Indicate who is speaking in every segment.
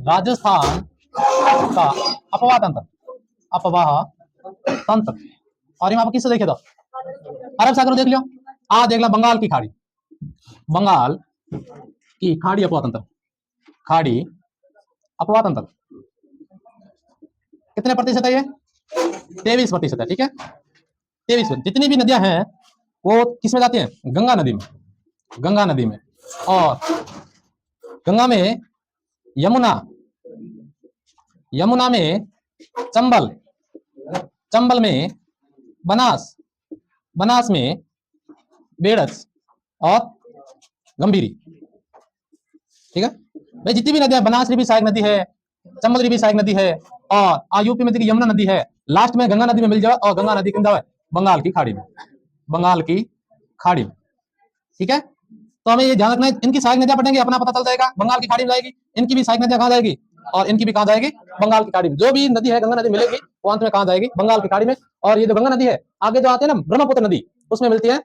Speaker 1: राजस्थान का अपवाह तंत्र, अपवाह तंत्र। और यहाँ पर किससे देखे तो अरब सागर देख लियो। आ देख लो बंगाल की खाड़ी, बंगाल की खाड़ी अपवाह तंत्र, खाड़ी अपवाह तंत्र कितने प्रतिशत है ये? 23% है। ठीक है, 23%। जितनी भी नदियां हैं वो किसमें जाती हैं? गंगा नदी में, गंगा नदी में। और गंगा में यमुना, यमुना में चंबल, चंबल में बनास, बनास में बेड़स और गंभीरी। ठीक है भाई, जितनी भी नदियां, बनास भी सहायक नदी है, चंबल भी सहायक नदी है, और यूपी में देखिए यमुना नदी है, लास्ट में गंगा नदी में मिल जाए। और गंगा नदी किन जाए? बंगाल की खाड़ी में, बंगाल की खाड़ी में। ठीक है, तो हमें ये ध्यान रखना है, इनकी सहायक नदियां पढ़ेंगे अपना पता चल जाएगा, बंगाल की खाड़ी में जाएगी, इनकी भी सहायक नदियां कहां जाएगी, और इनकी भी कहां जाएगी? बंगाल की खाड़ी में। जो भी नदी है गंगा नदी मिलेगी वो अंत में कहां जाएगी? बंगाल की खाड़ी में। और ये जो गंगा नदी है आगे जो आती है ना ब्रह्मपुत्र नदी, उसमें मिलती है,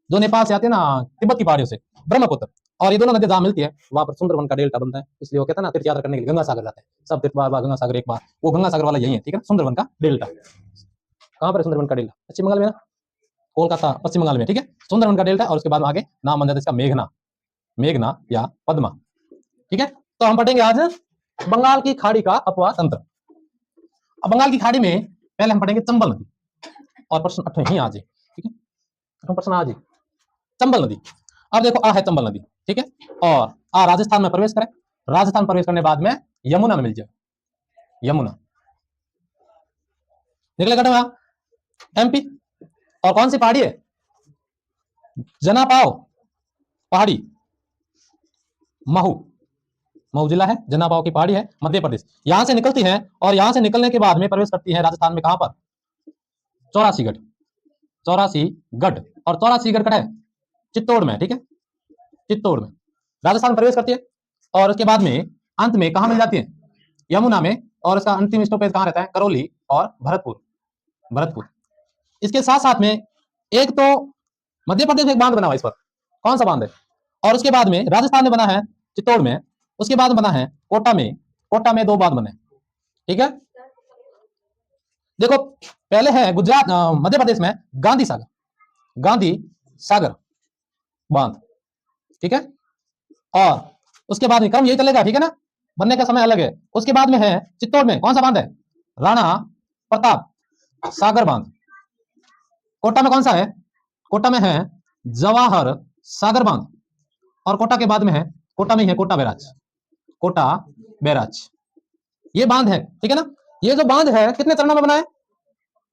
Speaker 1: जो नेपाल से आती है ना तिब्बत की पहाड़ियों से, ब्रह्मपुत्र। और ये दोनों नदी जहां मिलती है वहां पर सुंदरवन का डेल्टा बनता है, इसलिए वो कहते हैं ना तीर्थ यात्रा करने के लिए गंगा सागर जाते हैं सब, तीर्थ बार बार गंगा सागर एक बार, वो गंगा सागर वाला यही है। ठीक है, सुंदरवन का डेल्टा कहां पर है? सुंदरवन का डेल्टा पश्चिम बंगाल में ना, कोलकाता पश्चिम बंगाल में। ठीक है, सुंदरवन का डेल्टा, और उसके बाद आगे नाम बन जाता है इसका मेघना, मेघना या पद्मा। ठीक है, तो हम पढ़ेंगे आज बंगाल की खाड़ी का अपवाह तंत्र। अब बंगाल की खाड़ी में पहले हम पढ़ेंगे चंबल नदी, और प्रश्न 8 ही आज है। ठीक है, 8वां प्रश्न आज है चंबल नदी। अब देखो आ है चंबल नदी। ठीक है, और आ राजस्थान में प्रवेश करे, राजस्थान प्रवेश करने बाद में यमुना में मिल जाए, यमुना निकले कटे एमपी। और कौन सी पहाड़ी है? जनापाव पहाड़ी, महू, महू जिला है, जनापाव की पहाड़ी है, मध्य प्रदेश। यहां से निकलती है, और यहां से निकलने के बाद में प्रवेश करती है राजस्थान में। कहां पर? 84गढ़, 84गढ़। और 84गढ़ कटा है चित्तौड़ में। ठीक है, चित्तौड़ में राजस्थान प्रवेश करती है, और उसके बाद में अंत में कहां मिल जाती है? यमुना में। और इसका अंतिम स्टॉपेज कहां रहता है? करौली और भरतपुर, भरतपुर। इसके साथ साथ में एक तो मध्य प्रदेश में एक बांध बना हुआ इस पर, कौन सा बांध है? और उसके बाद में राजस्थान में बना है चित्तौड़ में, उसके बाद बना है कोटा में, कोटा में 2 बांध बने। ठीक है, देखो पहले है गुजरात, मध्य प्रदेश में गांधी सागर, गांधी सागर बांध। ठीक है, और उसके बाद में क्रम यही चलेगा। ठीक है ना, बनने का समय अलग है। उसके बाद में है चित्तौड़ में कौन सा बांध है? राणा प्रताप सागर बांध। कोटा में कौन सा है? कोटा में है जवाहर सागर बांध। और कोटा के बाद में है, कोटा में है कोटा बैराज, कोटा बैराज। ये बांध है। ठीक है ना, ये जो बांध है कितने चरणों में बना है?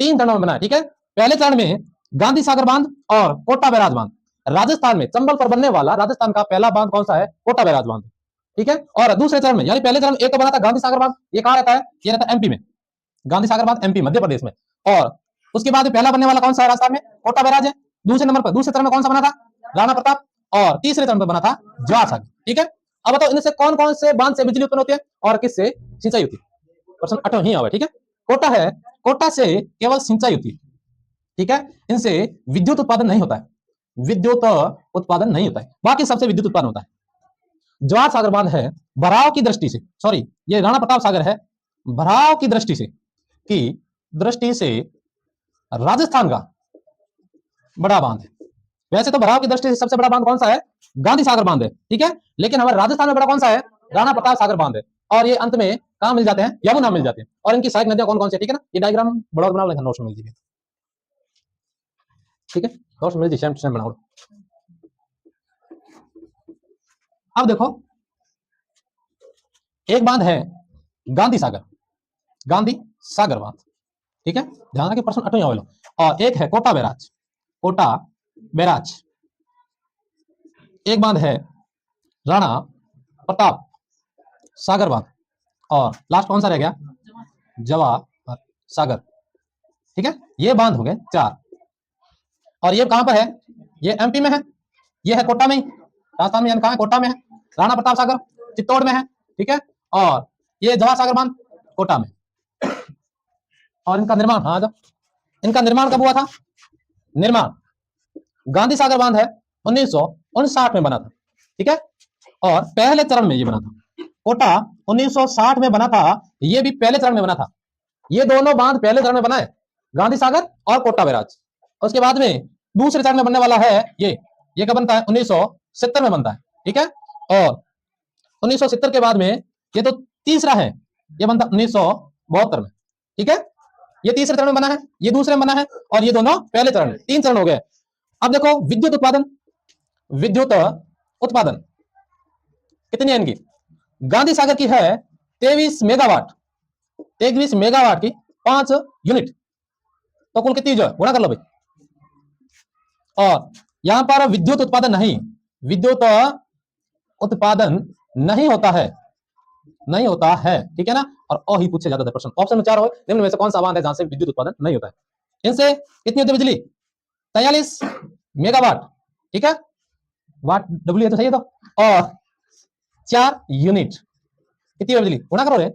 Speaker 1: 3 चरणों में बना है। ठीक है, पहले चरण में गांधी सागर बांध और कोटा बैराज बांध। राजस्थान में चंबल पर बनने वाला राजस्थान का पहला बांध कौन सा है? कोटा बैराज बांध। ठीक है, और दूसरे चरण में, यानी पहले चरण में एक तो बना था गांधी सागर बांध, ये कहां रहता है? ये रहता है एमपी में, गांधी सागर बांध एमपी मध्य प्रदेश में। और उसके बाद पहला बनने वाला कौन सा है राजस्थान में? कोटा बैराज है। दूसरे नंबर पर, दूसरे चरण में कौन सा बना था? राणा प्रताप। और तीसरे चरण पर बना था जवाहर सागर। ठीक है, अब बताओ इनसे कौन कौन से बांध से बिजली उत्पन्न होती है और किससे सिंचाई होती है? प्रश्न 8 ही आवे। ठीक है, कोटा है, कोटा से केवल सिंचाई होती है। ठीक है, इनसे विद्युत उत्पादन नहीं होता है, विद्युत उत्पादन नहीं होता है, बाकी सबसे विद्युत उत्पादन होता है। जवाहर सागर बांध है भराव की दृष्टि से, सॉरी ये राणा प्रताप सागर है भराव की दृष्टि से, की दृष्टि से राजस्थान का बड़ा बांध है। वैसे तो भराव की दृष्टि से सबसे बड़ा बांध कौन सा है? गांधी सागर बांध है। ठीक है, लेकिन हमारे राजस्थान में बड़ा कौन सा है? राणा प्रताप सागर बांध है। और ये अंत में कहां मिल जाते हैं? यमुना मिल जाते हैं। और इनकी सहायक नदियां कौन कौन सी है? ठीक है ना, ये डायग्राम बड़ा बना लेना, नोट्स में मिल जाएगी। ठीक है, नोट्स में मिल जाए, सेम बनाओ। अब देखो एक बांध है गांधी सागर, गांधी सागर बांध। ठीक है, ध्यान रखिए प्रश्न 8 लो। और एक है कोटा बैराज, कोटा बैराज। एक बांध है राणा प्रताप सागर बांध। और लास्ट कौन सा रह गया? जवाहर सागर। ठीक है, ये बांध हो गए 4। और ये कहां पर है? ये एमपी में है, ये है कोटा में ही, राजस्थान में कहां है? कोटा में है। राणा प्रताप सागर चित्तौड़ में है। ठीक है, और ये जवाहर सागर बांध कोटा में। और इनका निर्माण, हाँ जब इनका निर्माण कब हुआ था? निर्माण गांधी सागर बांध है 1959 में बना था। ठीक है, और पहले चरण में ये बना था, कोटा 1960 में बना था, ये भी पहले चरण में बना था। ये दोनों बांध पहले चरण में बना है, गांधी सागर और कोटा बैराज। उसके बाद में दूसरे चरण में बनने वाला है ये कब बनता है? 1970 में बनता है, ठीक है। और 1970 के बाद में ये तो तीसरा है, ये बनता 1972 में, ठीक है। ये तीसरे चरण में बना है, ये दूसरे में बना है, और ये दोनों पहले चरण में, 3 चरण हो गए। अब देखो विद्युत उत्पादन, विद्युत उत्पादन कितनी है इनकी? गांधी सागर की है 23 मेगावाट, 23 मेगावाट की 5 यूनिट, तो कुल कितनी जो है गुणा कर लो भाई। और यहां पर विद्युत उत्पादन नहीं, विद्युत उत्पादन नहीं होता है, नहीं होता है, ठीक है ना। और ही पूछे जाता है प्रश्न, ऑप्शन में 4 हो, निम्न में से कौन सा बांध है जहां से विद्युत उत्पादन नहीं होता है? इनसे कितनी होती है बिजली? 43 मेगावाट, ठीक है, वाट डब्ल्यू है तो सही है, तो और 4 यूनिट कितनी है बिजली, गुणा करो रे।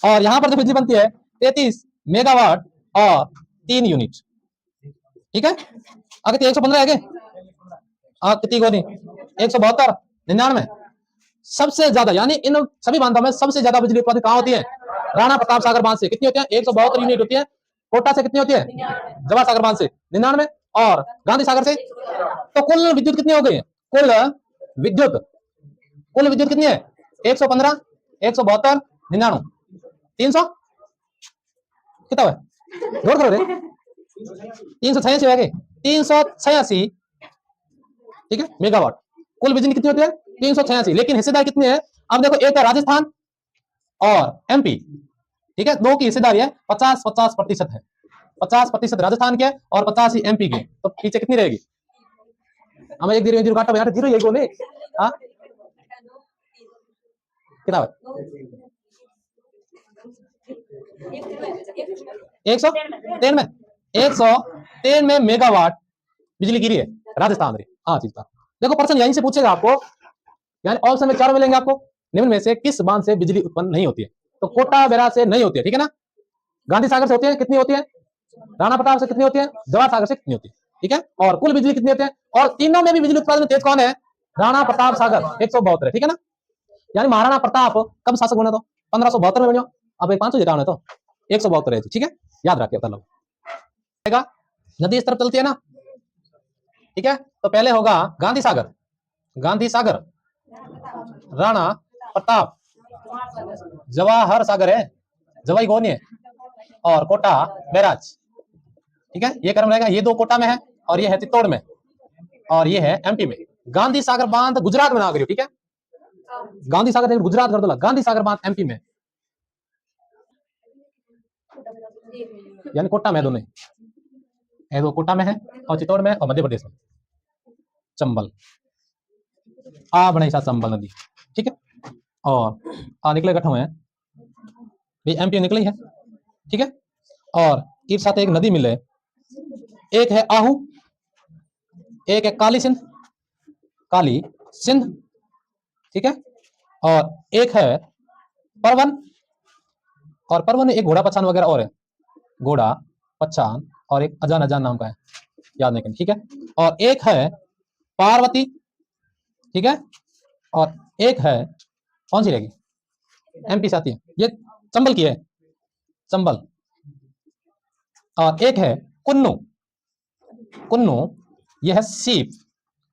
Speaker 1: और यहां पर जो बिजली बनती है 33 मेगावाट और 3 यूनिट, ठीक है। अगर 115 है क्या? कितनी को नहीं, 172, 99। सबसे ज्यादा यानी इन सभी बांधों में सबसे ज्यादा बिजली उत्पादित कहां होती है? राणा प्रताप सागर बांध से। कितनी होती है? 172 यूनिट होती है। कोटा से कितनी होती है? जवाहर सागर बांध से 99, और गांधी सागर से। तो कुल विद्युत कितनी हो गई है? कुल विद्युत, कुल विद्युत कितनी है? 115, 172, 99, 300 कितना है? जोड़ करो रे, 386 है, 386, ठीक है, मेगावाट। कुल बिजली कितनी होती है? 386, लेकिन हिस्सेदार कितनी है? अब देखो, एक है राजस्थान और एमपी, ठीक है, दो की हिस्सेदारी है 50-50% है, 50% राजस्थान के और 50 ही एमपी के, तो पीछे कितनी रहेगी? हमें एक जीरो काटा यहाँ जीरो, यही बोले हाँ कितना है? 193 में मेगावाट बिजली गिरी है राजस्थान में। हाँ चीज का देखो, प्रश्न यहीं से पूछेगा आपको, यानी ऑप्शन में 4 मिलेंगे आपको, निम्न में से किस बांध से बिजली उत्पन्न नहीं होती है? तो कोटा बैराज से नहीं होती है, ठीक है ना। गांधी सागर से होती है, कितनी होती है? राणा प्रताप से कितनी होती है? जवाहर सागर से कितनी होती है, ठीक है। और कुल बिजली कितनी होती है? और तीनों में भी बिजली उत्पादन में तेज कौन है? राणा प्रताप सागर 172, ठीक है ना। यानी महाराणा प्रताप कब शासक बना? तो 1572 में बनो। अब 500 जिटाना है तो 172 है, ठीक है, याद रखिए। मतलब नदी इस तरफ चलती है ना, ठीक है। तो पहले होगा गांधी सागर, गांधी सागर, राणा प्रताप, जवाहर सागर है, जवाई कौन है, और कोटा बैराज, ठीक है। ये क्रम रहेगा, ये 2 कोटा में है और ये है चित्तौड़ में और ये है एमपी में। गांधी सागर बांध गुजरात में ना करियो, ठीक है। गांधी सागर गुजरात कर दो, गांधी सागर बांध एमपी में, यानी कोटा में दोनों, ये 2 कोटा में है और चित्तौड़ में और मध्य प्रदेश में। चंबल बना सा चंबल नदी, ठीक है। और निकले गठों में एमपी निकली है, ठीक है। और एक साथ एक नदी मिले, एक है आहू, एक है काली सिंध, काली सिंध, ठीक है। और एक है परवन, और परवन एक घोड़ा पछान वगैरह और है, घोड़ा पछान और एक अजान अजान नाम का है, याद नहीं, ठीक है। और एक है पार्वती, ठीक है। और एक है कौन सी रहेगी? एमपी से आती है, ये चंबल की है, चंबल। और एक है कुन्नू, कुन्नू ये है सीप,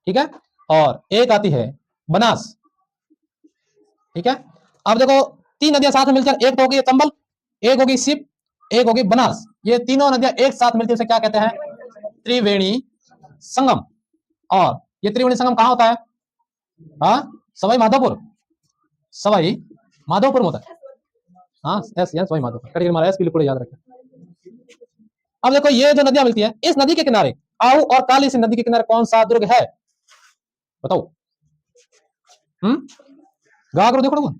Speaker 1: ठीक है। और एक आती है बनास, ठीक है। अब देखो 3 नदियां साथ में मिलकर एक तो होगी चंबल, एक होगी सीप, एक होगी बनास। ये तीनों नदियां एक साथ मिलती है, उसे क्या कहते हैं? त्रिवेणी संगम। और ये त्रिवेणी संगम कहां होता है? हाँ, सवाई माधोपुर, सवाई माधोपुर में होता है। हाँ सवाई माधोपुर, कटियर मारा एस बिल्कुल याद रखें। अब देखो ये जो नदियां मिलती है, इस नदी के किनारे आहू और काली सिंध नदी के किनारे कौन सा दुर्ग है? बताओ। गागरो देखो,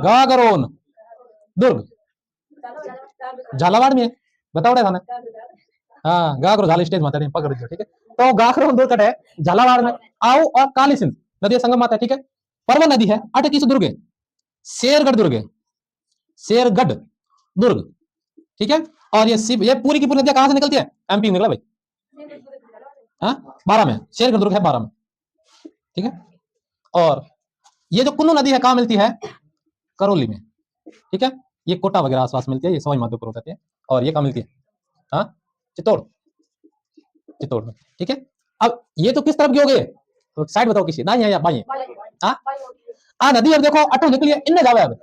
Speaker 1: गागरोन दुर्ग झालावाड़ में है, बताओ थाना। हाँ, गागरो झाला स्टेज माता पकड़, ठीक है। तो गागरो दुर्ग है झालावाड़ में। आओ और काली सिंध नदी संगम आता है, ठीक है। परवन नदी है, 8 किस दुर्ग है? शेरगढ़ दुर्ग है, शेरगढ़ दुर्ग, ठीक है। और ये पूरी की पूरी नदियां कहां से निकलती है? एमपी निकला भाई, हाँ 12 में, शेरगढ़ दुर्ग है 12 में, ठीक है। और ये जो कुन्नू नदी है कहां मिलती है? करौली में, ठीक है। ये कोटा वगैरह आसपास मिलती है, ये सवाई माधोपुर होती है। और ये कहाँ मिलती है? हाँ, चित्तौड़, चित्तौड़ में, ठीक है। अब ये तो किस तरफ की हो गई? तो साइड बताओ किसी, दाएं या बाएं? हाँ, आ नदी अब देखो अटो निकली है, इनने जावे अब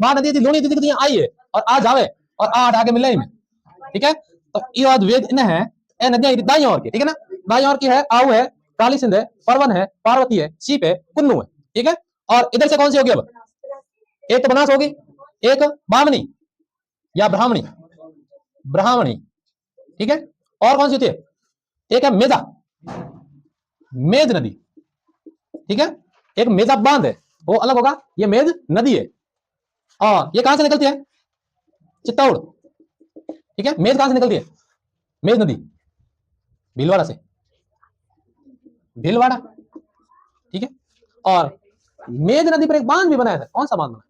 Speaker 1: वहां नदी थी लोनी दीदी आई है और आ जावे और आ आगे मिले में, ठीक है। तो ये बाद वेद इन है, ए नदियां दाई और की, ठीक है ना। दाई और की है, आऊ है, काली सिंध है, परवन है, पार्वती है, सीप है, कुन्नू है, ठीक है। और इधर से कौन सी होगी अब? एक तो बनास होगी, एक बामनी या ब्राह्मणी, ब्राह्मणी, ठीक है। और कौन सी होती है? एक है मेजा, मेज नदी, ठीक है। एक मेजा बांध है, वो अलग होगा, ये मेज नदी है। और ये कहां से निकलती है? चित्तौड़, ठीक है। मेज कहां से निकलती है? मेज नदी भीलवाड़ा से, भीलवाड़ा, ठीक है। और मेज नदी पर एक बांध भी बनाया था, कौन सा बांध बना?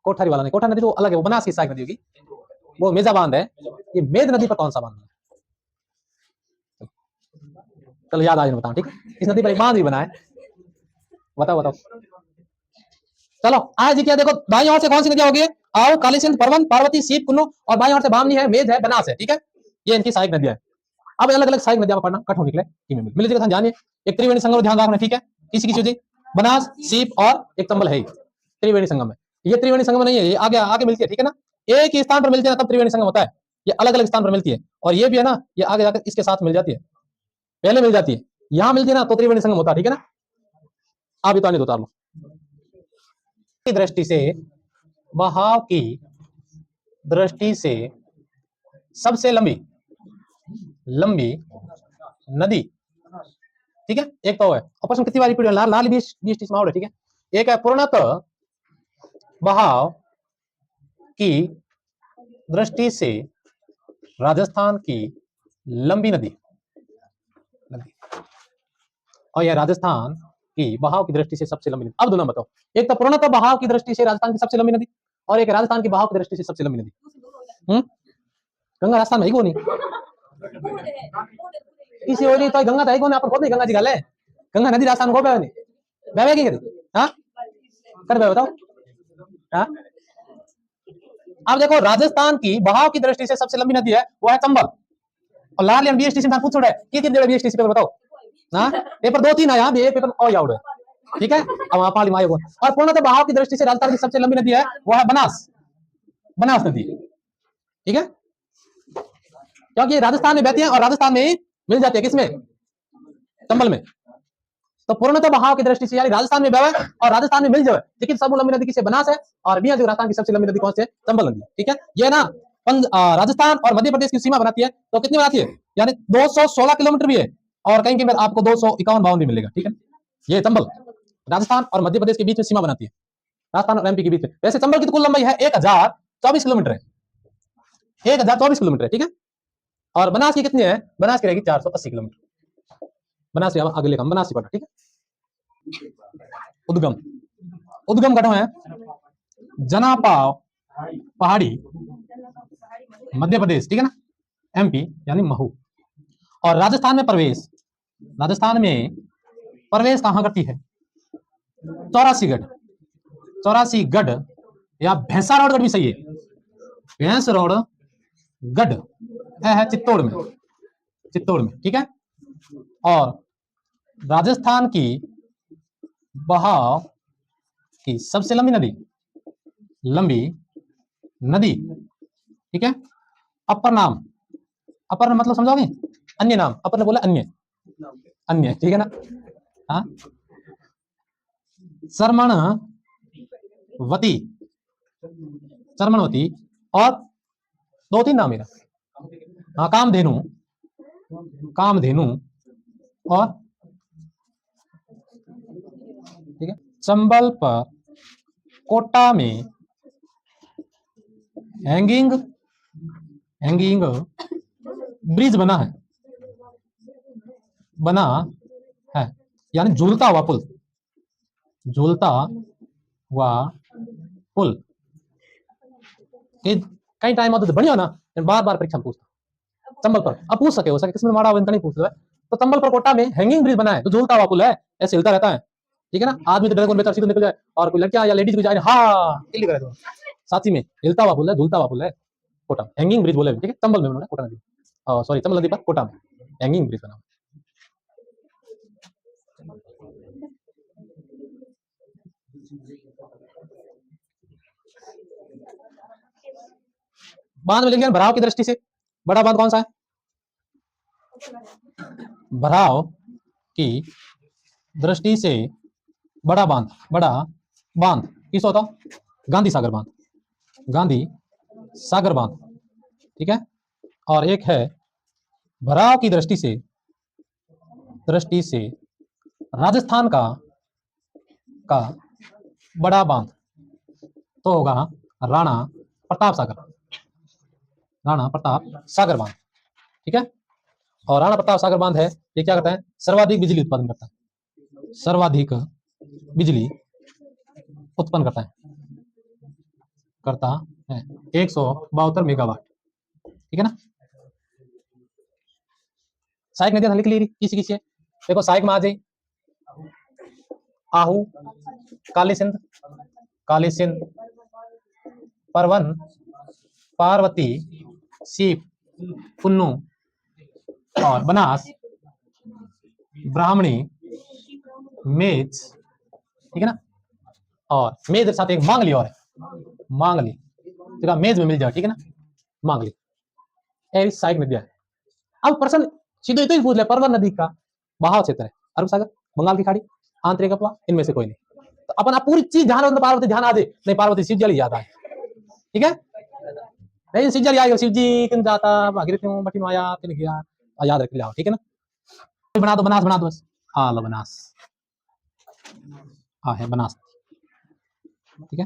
Speaker 1: कोठारी वाला नहीं, कोठारी नदी तो अलग है, वो बनास की सहायक नदी होगी, वो मेजा बांध है। ये मेज नदी पर कौन सा बांध बना? चलो याद आज बताओ, ठीक है। इस नदी पर एक बांध भी बना है, बताओ बताओ। चलो आज जी क्या देखो, बाईं ओर से कौन सी नदियां होगी? आओ, काली सिंध, परवन, पार्वती, सीप, कुन्नू, और बाईं ओर से बामनी है, मेज है, बनास है, ठीक है। ये इनकी सहायक नदियां है। अब अलग अलग सहायक नदियां पढ़ना कठोर निकले, मिल जाएगा, जानिए। एक त्रिवेणी संगम ध्यान रखना, ठीक है। किसी किसी होती बनास, सीप और एक चंबल है, त्रिवेणी संगम है। ये त्रिवेणी संगम नहीं है, ये आगे आगे मिलती है, ठीक है ना। एक ही स्थान पर मिलती है ना, तब त्रिवेणी संगम होता है। ये अलग अलग स्थान पर मिलती है, और ये भी है ना, ये आगे जाकर इसके साथ मिल जाती है, पहले मिल जाती है, यहां मिलती है ना, तो त्रिवेणी संगम होता है, ठीक है ना। आप भी तो उतार लो। की दृष्टि से, बहाव की दृष्टि से सबसे लंबी लंबी नदी, ठीक है। एक तो है, और प्रश्न कितनी बार रिपीट लाल लाल 20 माउड है, ठीक है। एक है पूर्णतः बहाव की दृष्टि से राजस्थान की लंबी नदी, और यह राजस्थान की बहाव की दृष्टि से सबसे लंबी नदी। अब दोनों बताओ, एक तो पूर्णतः बहाव की दृष्टि से राजस्थान की सबसे लंबी नदी, और एक राजस्थान की बहाव की दृष्टि से सबसे लंबी नदी। गंगा राजस्थान में ही कौन किसी और नहीं, तो गंगा तो है कौन, अपन खुद नहीं गंगा जी गल है, गंगा नदी राजस्थान को नहीं बहवे की करी, हाँ कर बताओ। हाँ, अब देखो राजस्थान की बहाव की दृष्टि से सबसे लंबी नदी है, वो है चंबल। और लाल या बीएसटीसी में पूछ रहा है कितनी बीएसटीसी पेपर बताओ। हाँ, पेपर 2-3 आया, ये पेपर और आउट है, ठीक है। अब वहां पाली मायो, और पूर्णतः बहाव की दृष्टि से राजस्थान की सबसे लंबी नदी है, वो है बनास, बनास नदी, ठीक है। क्योंकि राजस्थान में बहती है और राजस्थान में मिल जाती है, किसमें? चंबल में। तो पूर्णतः बहाव की दृष्टि से यानी राजस्थान में बहे और राजस्थान में मिल जाए, लेकिन सब लंबी नदी किसे? बनास है। और भी राजस्थान की सबसे लंबी नदी कौन सी है? चंबल नदी, ठीक है। ये ना राजस्थान और मध्य प्रदेश की सीमा बनाती है, तो कितनी बनाती है? यानी 216 किलोमीटर भी है, और कहीं कहीं आपको 251 भी मिलेगा, ठीक है। ये चंबल राजस्थान और मध्य प्रदेश के बीच में सीमा बनाती है, राजस्थान और एमपी के बीच में। वैसे चंबल की तो कुल लंबाई है 1024 किलोमीटर है, 1024 किलोमीटर है, ठीक है। और बनास की कितनी है? बनास की रहेगी 480 किलोमीटर। बनास अगले कम बनास पढ़ा, ठीक है। उद्गम, उद्गम कठों है जनापाव पहाड़ी, मध्य प्रदेश, ठीक है ना, एमपी यानी महू। और राजस्थान में प्रवेश, राजस्थान में प्रवेश कहां करती है? 84 गढ़ या भैंसारोड भी सही है, भैंसरोड गढ़ है चित्तौड़ में, चित्तौड़ में, ठीक है। और राजस्थान की बहाव की सबसे लंबी नदी, लंबी नदी, ठीक है। अपर नाम, अपर मतलब समझोगे? अन्य नाम, अपर ने बोला अन्य, अन्य, ठीक है ना। हाँ, चर्मणवती, चर्मणवती, और 2-3 नाम मेरा, हाँ, कामधेनु, कामधेनु, और ठीक है। चंबल पर कोटा में हैंगिंग, हैंगिंग ब्रिज बना है, बना है यानी झूलता हुआ पुल, झूलता हुआ पुल। कई टाइम होता तो बढ़िया ना, बार बार परीक्षा में पूछता चंबल पर, अब पूछ सके हो सके किसमें माड़ा नहीं पूछ रहा है। तो चंबल पर कोटा में हैंगिंग ब्रिज बना है, तो झूलता हुआ पुल है, ऐसे हिलता रहता है, ठीक है ना। आदमी तो ड्रैगन बेहतर सीधे निकल जाए, और कोई लड़कियां या लेडीज भी जाए, हाँ किल्ली करे तो साथी में हिलता हुआ पुल है, धुलता हुआ पुल है कोटा, हैंगिंग ब्रिज बोले, ठीक है, चंबल में उन्होंने कोटा नदी, सॉरी चंबल नदी पर कोटा में हैंगिंग ब्रिज बना। बांध में लिख भराव की दृष्टि से बड़ा बांध कौन सा है? भराव की दृष्टि से बड़ा बांध, बड़ा बांध किस होता? गांधी सागर बांध, गांधी सागर बांध, ठीक है। और एक है भराव की दृष्टि से राजस्थान का बड़ा बांध तो होगा राणा प्रताप सागर, राणा प्रताप सागर बांध, ठीक है। और राणा प्रताप सागर बांध है, ये क्या करता है? सर्वाधिक बिजली उत्पादन करता है, सर्वाधिक बिजली उत्पन्न करता है 172 मेगावाट, ठीक है ना। सहायक नदियां लिख ली किसी किसी है, देखो सहायक में आ जाए आहू, काली सिंध, परवन, पार्वती, सीप, पुन्नू और बनास, ब्राह्मणी, मेज, ठीक है ना। और मेज के साथ एक मांगली और है, मांगली, तो मेज में मिल जाए, ठीक है ना, मांगली। सहायक नदियां है। अब प्रश्न सीधे तो ही पूछ ले, परवन नदी का बहाव क्षेत्र है अरब सागर, बंगाल की खाड़ी, आंतरिक अफवाह, इनमें से कोई नहीं। तो अपन आप पूरी चीज ध्यान, पार्वती ध्यान आ जाए, नहीं पार्वती शिव जल याद आए, ठीक है। नहीं शिव जल याद, शिव जी किन जाता भागीरथी बटी माया किन गया, याद रख लिया, ठीक है ना। बना दो, बनास बना दो बस, हाँ लो बनास, हाँ है बनास, ठीक है।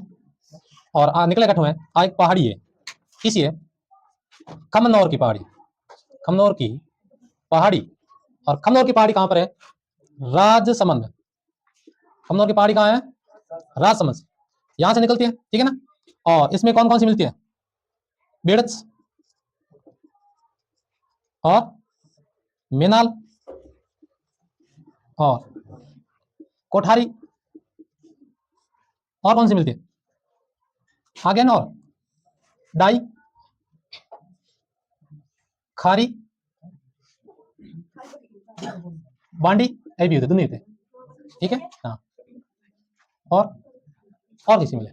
Speaker 1: और निकले कठों है, एक पहाड़ी है, किसी है खमनौर की पहाड़ी, खमनौर की पहाड़ी। और खमनौर की पहाड़ी कहां पर है? राजसमंद में। खमनौर की पहाड़ी कहां है? राजसमंद से, यहां से निकलती है, ठीक है ना। और इसमें कौन कौन सी मिलती है? बेड़च और मेनाल और कोठारी, और कौन सी मिलती है? आगे ना, और डाई, खारी, बांडी, ये भी होते, दोनों होते, ठीक है। हाँ, और किसी मिले?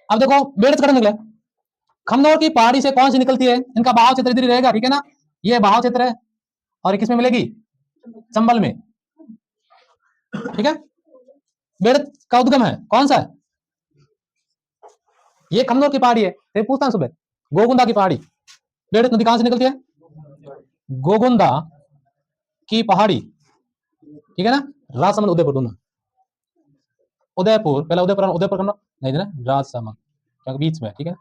Speaker 1: अब देखो बेड़च कड़न निकले, खमनौर की पहाड़ी से कौन सी निकलती है? इनका बहाव क्षेत्र इधर रहेगा, ठीक है ना, ये बहाव क्षेत्र है, और किसमें मिलेगी? चंबल में, ठीक है। बेड़च का उद्गम है कौन सा है? ये खमनौर की पहाड़ी है, फिर पूछता हूं सुबह, गोगुंदा की पहाड़ी, बेड़च नदी कहां से निकलती है? गोगुंदा की पहाड़ी, ठीक है ना, राजसमंद उदयपुर दोनों, उदयपुर पहला उदयपुर करना नहीं देना, राजसमंद क्योंकि बीच में, ठीक है।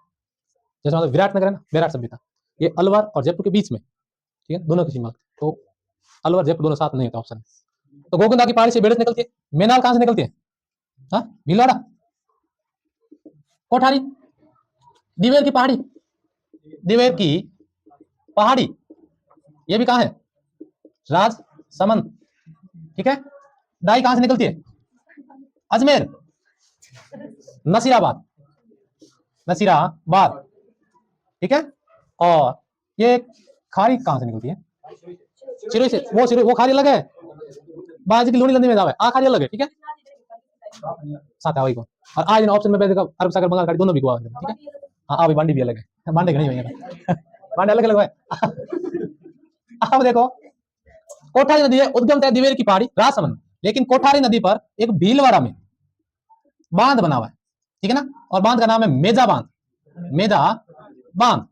Speaker 1: जैसे मतलब विराटनगर है ना, विराट सभ्यता, ये अलवर और जयपुर के बीच में, ठीक है, दोनों की सीमा, तो अलवर जयपुर दोनों साथ नहीं होता ऑप्शन। तो गोगुंदा की पहाड़ी से बेड़च निकलती है। मेनाल कहां से निकलती है? हाँ भीलवाड़ा, कोठारी, दिवेर की पहाड़ी, दिवेर की पहाड़ी, ये भी कहां है? राजसमंद, ठीक है। डाई कहां से निकलती है? अजमेर, नसीराबाद, नसीराबाद, ठीक है। और ये खारी कहां से निकलती है? चिरोई से, वो चिरोई, वो खारी अलग है, बाजी की लोनी लंदी में जावे, आ खारी अलग है, ठीक है, साथ है वही को। और आज इन ऑप्शन में बैठे अरब सागर बंगाल खाड़ी दोनों भी गोवा, ठीक है। हाँ अभी बांडी भी अलग है, बांडे नहीं है, बांडे अलग अलग है। अब देखो कोठारी नदी है, उद्गम है दिवेर की पहाड़ी, राजसमंद, लेकिन कोठारी नदी पर एक भीलवाड़ा में बांध बना हुआ है, ठीक है ना। और बांध का नाम है मेजा बांध, मेजा बांध।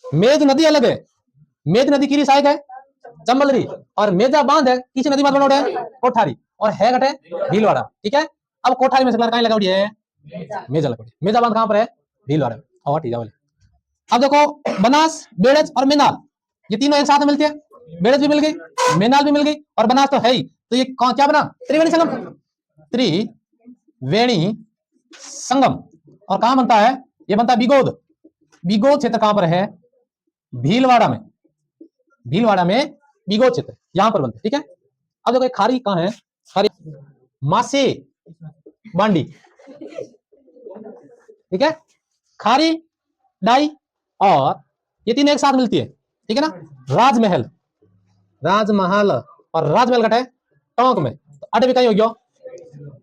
Speaker 1: मेज नदी अलग है, मेज नदी की सहायक है चंबलरी, और मेजा बांध है किसी नदी में बना है? कोठारी, और है घटे भीलवाड़ा, ठीक है। अब कोठारी में से कहां लगा है? मेजा लगा, मेजा बांध कहां पर है? भीलवाड़ा, और ठीक है। अब देखो बनास, बेड़च और मेनाल, ये तीनों एक साथ में मिलती है, बेड़च भी मिल गई, मेनाल भी मिल गई, और बनास तो है ही, तो ये क्या बना? त्रिवेणी संगम, त्रिवेणी संगम। और कहां बनता है? ये बनता है बिगोद, बिगोद क्षेत्र कहां पर है? भीलवाड़ा में, भीलवाड़ा में बिगोद क्षेत्र, यहां पर बनता है, ठीक है। अब देखो खारी कहाँ है, खारी मासी बांडी, ठीक है, खारी डाई और ये तीन एक साथ मिलती है, ठीक है ना। राजमहल, राजमहल और राजमहल घटे टोंक में, तो अट भी कहीं हो गया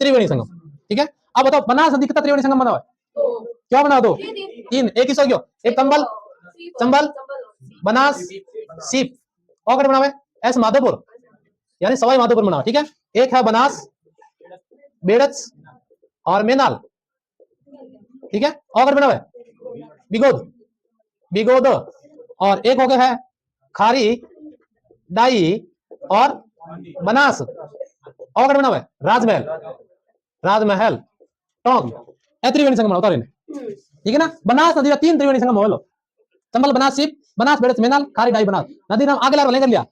Speaker 1: त्रिवेणी संगम, ठीक है। अब बताओ बनास नदी कितना त्रिवेणी संगम बना हुआ है, क्या बना दो तीन, एक ही सो गयो, एक कंबल चंबल बनास सीप और बना हुआ है एस माधोपुर यानी सवाई माधोपुर बना हुआ, ठीक है। एक है बनास बेड़च और मेनाल, ठीक है, और बना हुआ है बिगोद, बिगोद और एक हो गया है खारी डाई और बनास और बना हुआ है राजमहल, राजमहल टोंक त्रिवेणी संगम होता है, ठीक है ना। बनास नदी का तीन त्रिवेणी संगम हो लो, चंबल बनास सीप बनास बेड़च मेनाल खारी डाई बनास, नदी नाम आगे लार कर लिया,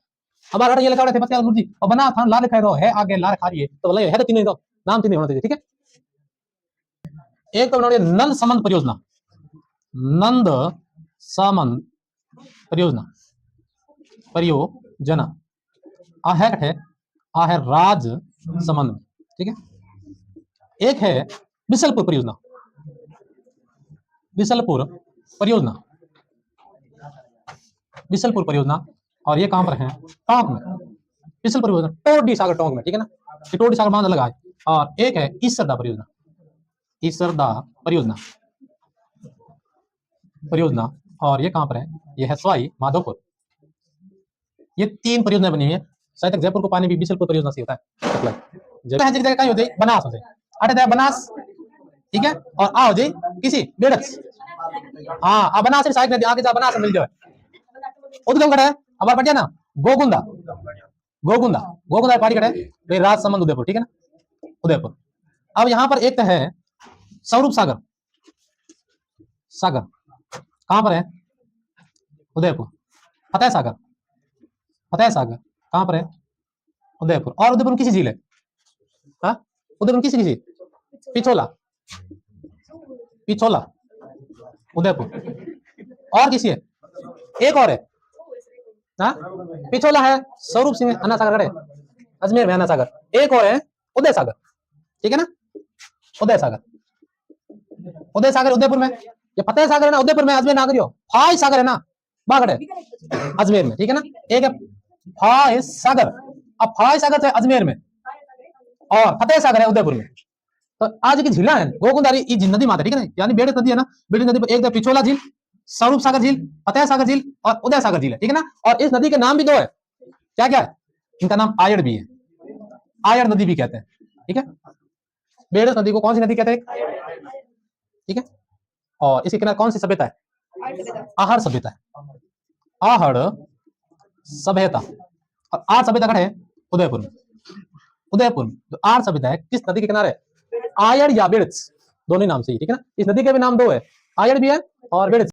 Speaker 1: अब आगे ये लिखा हुआ है पतियाल मुर्जी और बनास थान लार लिखा है आगे लार खारी है, तो है तो तीन, तो नाम तीन होना चाहिए, ठीक है। एक तो बना नंद समंद परियोजना, नंद समंद परियोजना, परियोजना आ है राज समंद में, ठीक है। एक है बिसलपुर परियोजना, बिसलपुर परियोजना, बिसलपुर परियोजना और ये कहां पर है टोंक में, बिसलपुर परियोजना टोडी सागर टोंक में, ठीक है ना, टोडी सागर बांध लगा है। और एक है ईसरदा परियोजना, ईसरदा परियोजना, परियोजना और ये कहां पर है, ये है सवाई माधोपुर। ये तीन परियोजना बनी हुई है, शायद तक जयपुर को पानी भी बिसलपुर परियोजना से होता है, मतलब जगह कहीं होती है बनास होते अटे बनास, ठीक है, और आ हो जाए किसी बेड़च, हाँ अब बनास साइड में आगे जा बनास मिल जाए उद्गम खड़ा है, अब बढ़ ना गोगुंदा, गोगुंदा गोगुंदा पहाड़ी खड़ा है राजसमंद उदयपुर, ठीक है ना, उदयपुर। अब यहाँ पर एक है स्वरूप सागर, सागर कहां पर है उदयपुर, फतेह सागर, फतेह सागर कहां पर है उदयपुर, और उदयपुर में किसी झील है, हाँ उदयपुर किसी झील, पिछोला, पिछोला उदयपुर, और किसी है एक और है, हाँ पिछोला है स्वरूप सिंह अन्ना सागर है अजमेर में, अन्ना सागर, एक और है उदय सागर, ठीक है ना, उदय सागर, उदय सागर उदयपुर में, ये फतेह सागर है ना उदयपुर में, अजमेर नागरियो, फाय सागर है ना बागड़ है अजमेर में, ठीक है ना, एक है फाय सागर, अब फाय सागर है अजमेर में और फतेह सागर है उदयपुर में। तो आज की झीला है गोकुंदारी नदी माता, ठीक है ना, यानी बेड़च नदी है ना, बेड़च नदी पर एक पिछोला झील, स्वरूप सागर झील, फतेह सागर झील और उदय सागर झील है, ठीक है ना। और इस नदी के नाम भी दो है, क्या क्या है, इनका नाम आयड़ भी है, आयड़ नदी भी कहते हैं, ठीक है। बेड़च नदी को कौन सी नदी कहते हैं, ठीक है, और इसके किनारे कौन सी सभ्यता है, आहड़ सभ्यता है, आहड़ सभ्यता, और आर्य सभ्यता कहाँ है उदयपुर में, उदयपुर में जो आर्य सभ्यता है किस नदी के किनारे, आयड़ या बेड़च दोनों नाम से ही, ठीक है ना। इस नदी के भी नाम दो है, आयड़ भी है और बेड़च।